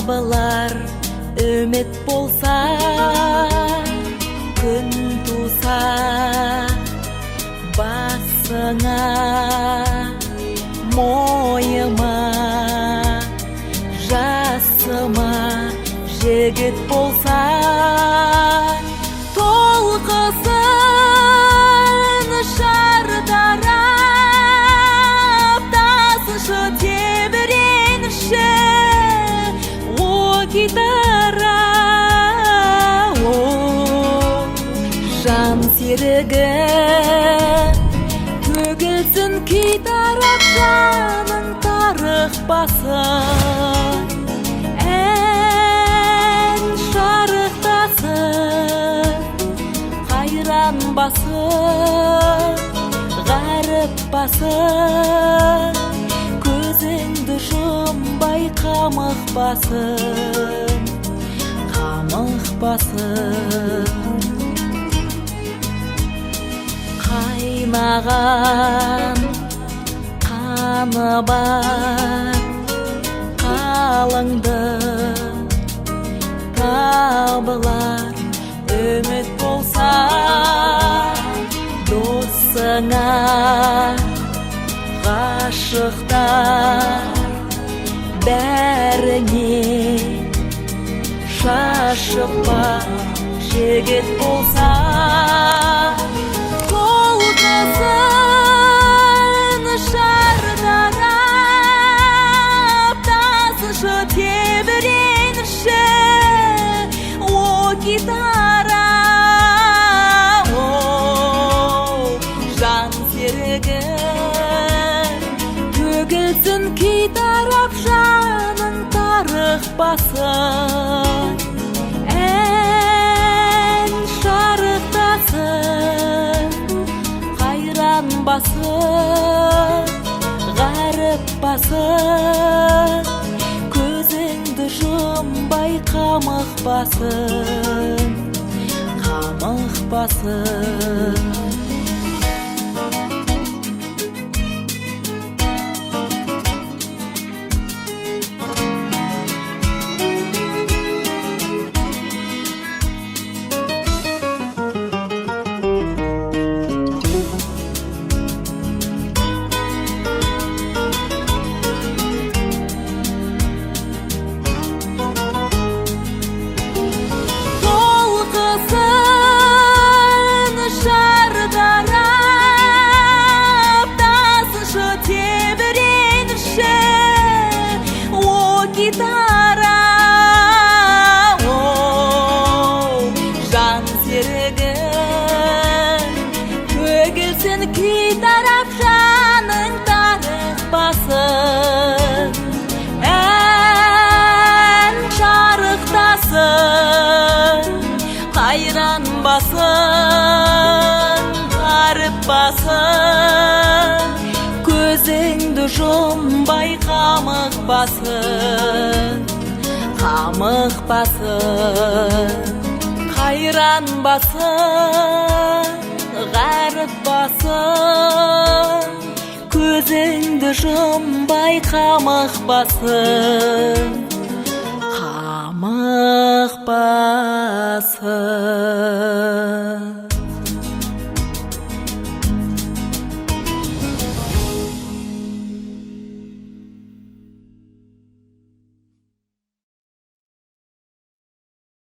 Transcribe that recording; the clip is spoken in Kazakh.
табылар үміт болса, күн туса басыңа, мойыма, жасыма жігіт болса, толқысын шартарап, тасыншы тебіренші о гитара, о жан серігі, төгілсін күй тарап жаның тарықпасын, ән шарықтасын, қайран басын, ғаріп басын, көзіңді жұмбай қамықпасын, қамықпасын. Қайнаған қаны бар қалыңды, табылар үміт болса, досыңа ғашықтар бәріне шашып бар жігіт болса, толқысын шартарап, тасыншы тебіренші о гитара, о жан серігі, төгілсін күй тарап жаның тарықпасын, ән шарықтасын, қайран басын, ғаріп басын, көзіңді жұмбай қамықпасын, қамықпасын. Гитара, о жан серігі, төгілсін күй тарап жаның тарықпасын, ән шарықтасын, қайран басын, ғаріп басын, көзіңді жұмбай қамықпасын, қамықпасын, қайран басын, ғаріп басын, көзіңді жұмбай қамықпасын, қамықпасын.